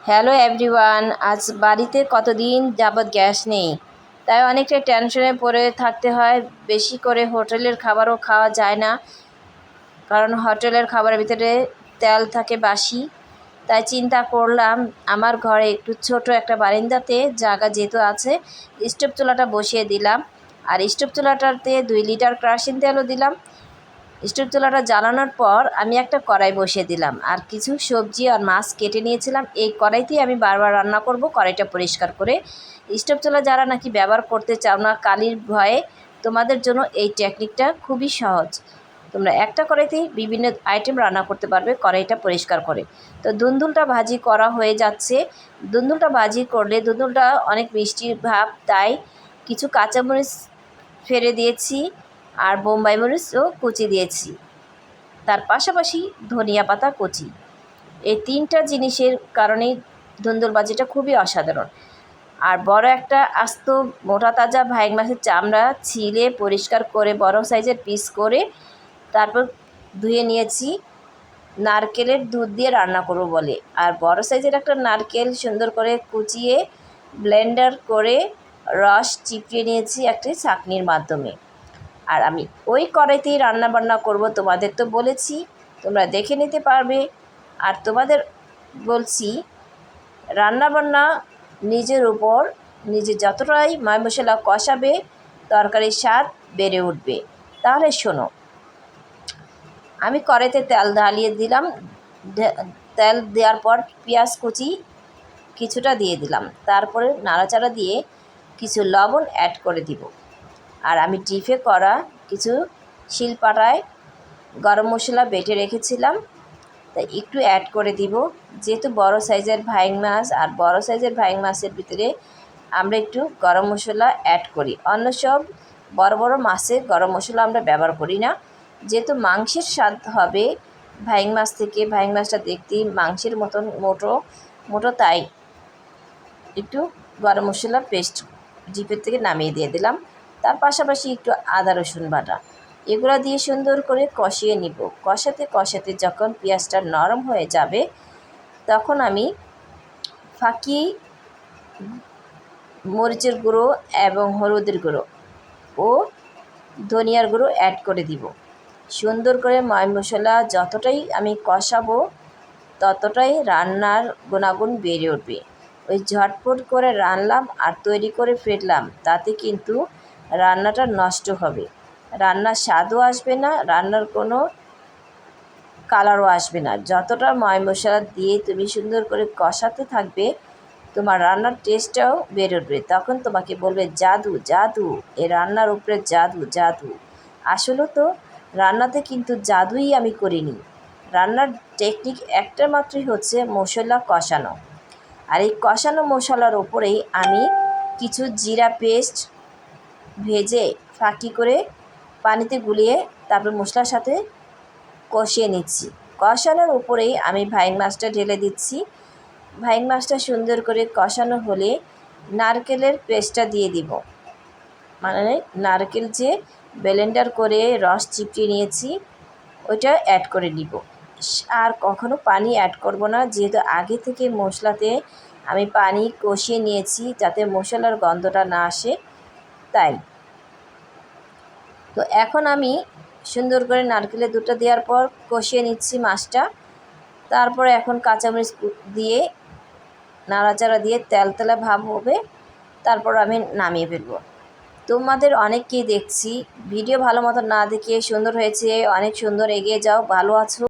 Hello everyone, আজ বাড়িতে কতদিন যাবৎ গ্যাস নেই, তাই অনেকটা টেনশনে পড়ে থাকতে হয়। বেশি করে হোটেলের খাবারও খাওয়া যায় না, কারণ হোটেলের খাবারের ভিতরে তেল থাকে বাসি। তাই চিন্তা করলাম আমার ঘরে একটু ছোট একটা বারান্দাতে জায়গা যেহেতু আছে, স্টোভ চুলাটা বসিয়ে দিলাম। আর স্টোভ চুলাটাতে 2 লিটার কেরোসিন তেলও দিলাম। স্টোভ চুলাটা জ্বালানোর পর আমি একটা কড়াই বসিয়ে দিলাম, আর কিছু সবজি আর মাছ কেটে নিয়েছিলাম। এই কড়াইতেই আমি বারবার রান্না করব, কড়াইটা পরিষ্কার করে। স্টোভ চুলা যারা নাকি ব্যবহার করতে চাও না কালির ভয়ে, তোমাদের জন্য এই টেকনিকটা খুবই সহজ। তোমরা একটা কড়াইতেই বিভিন্ন আইটেম রান্না করতে পারবে কড়াইটা পরিষ্কার করে। তো দুন্দুলটা ভাজি করা হয়ে যাচ্ছে। দুন্দুলটা ভাজি করলে দুন্দুলটা অনেক মিষ্টি ভাব, তাই কিছু কাঁচামরিচ ফেলে দিয়েছি, আর বোম্বাই মরিচও কুচি দিয়েছি, তার পাশাপাশি ধনিয়া পাতা কুচি। এই 3টা জিনিসের কারণেই ধুন্দুল ভাজিটা খুবই অসাধারণ। আর বড় একটা আস্ত মোটা তাজা ভাইগ মাছের চামড়া ছিলে পরিষ্কার করে বড় সাইজের পিস করে তারপর ধুয়ে নিয়েছি। নারকেলের দুধ দিয়ে রান্না করব বলে, আর বড় সাইজের একটা নারকেল সুন্দর করে কুচিয়ে ব্লেন্ডার করে রস চিপিয়ে নিয়েছি একটি ছাঁকনির মাধ্যমে। আর আমি ওই কড়াইতেই রান্না বান্না করব, তোমাদের তো বলেছি তোমরা দেখে নিতে পারবে। আর তোমাদের বলছি, রান্না বান্না নিজের উপর নিজে যতটাই ময় মশলা কষাবে তরকারির স্বাদ বেড়ে উঠবে। তাহলে শোনো, আমি কড়াইতে তেল ঢালিয়ে দিলাম। তেল দেওয়ার পর পেঁয়াজ কুচি কিছুটা দিয়ে দিলাম, তারপরে নাড়াচাড়া দিয়ে কিছু লবণ অ্যাড করে দিব। আর আমি ডিপে করা কিছু শিলপাটায় গরম মশলা বেটে রেখেছিলাম, তাই একটু অ্যাড করে দিব। যেহেতু বড় সাইজের ভাইং মাছ, আর বড় সাইজের ভাইং মাছের ভিতরে আমরা একটু গরম মশলা অ্যাড করি। অন্য সব বড় বড় মাছে গরম মশলা আমরা ব্যবহার করি না, যেহেতু মাংসের স্বাদ হবে ভাইং মাছ থেকে। ভাইং মাছটা দেখতেই মাংসের মতন মোটো মোটো, তাই একটু গরম মশলা পেস্ট ডিপের থেকে নামিয়ে দিয়ে দিলাম। তার পাশাপাশি একটু আদা রসুন বাটা, এগুলো দিয়ে সুন্দর করে কষিয়ে নিব। কষাতে কষাতে যখন পেঁয়াজটা নরম হয়ে যাবে, তখন আমি ফাঁকি মরিচের গুঁড়ো এবং হলুদের গুঁড়ো ও ধনিয়ার গুঁড়ো অ্যাড করে দিব। সুন্দর করে ময় মশলা যতটাই আমি কষাবো ততটাই রান্নার গুণাগুণ বেড়ে উঠবে। ওই ঝটপট করে রান্নাম আর তৈরি করে ফেললাম, তাতে কিন্তু রান্নাটা নষ্ট হবে, রান্নার স্বাদও আসবে না, রান্নার কোনো কালারও আসবে না। যতটা ময় মশলা দিয়ে তুমি সুন্দর করে কষাতে থাকবে, তোমার রান্নার টেস্টটাও বেড়ে উঠবে। তখন তোমাকে বলবে জাদু জাদু, এ রান্নার উপরে জাদু জাদু। আসলে তো রান্নাতে কিন্তু জাদুই আমি করিনি, রান্নার টেকনিক একটা মাত্রই হচ্ছে মশলা কষানো। আর এই কষানো মশলার ওপরেই আমি কিছু জিরা পেস্ট ভেজে ফাঁকি করে পানিতে গুলিয়ে তারপর মশলার সাথে কষিয়ে নিচ্ছি। কষানোর উপরেই আমি ভাইং মাছটা ঢেলে দিচ্ছি। ভাইং মাছটা সুন্দর করে কষানো হলে নারকেলের পেস্টটা দিয়ে দিব, মানে নারকেল যে ব্লেন্ডার করে রস চিপড়িয়ে নিয়েছি ওইটা অ্যাড করে নিব। আর কখনো পানি অ্যাড করব না, যেহেতু আগে থেকে মশলাতে আমি পানি কষিয়ে নিয়েছি যাতে মশলার গন্ধটা না আসে, তাই। তো এখন আমি সুন্দর করে নারকেলের দুধটা দেওয়ার পর কষিয়ে নিচ্ছি মাছটা। তারপরে এখন কাঁচামরিচ দিয়ে নাড়াচাড়া দিয়ে তেলতেলা ভাব হবে, তারপর আমি নামিয়ে ফেলবো। তোমাদের অনেককেই দেখছি ভিডিও ভালো মতো না দেখে সুন্দর হয়েছে, অনেক সুন্দর, এগিয়ে যাও, ভালো আছো।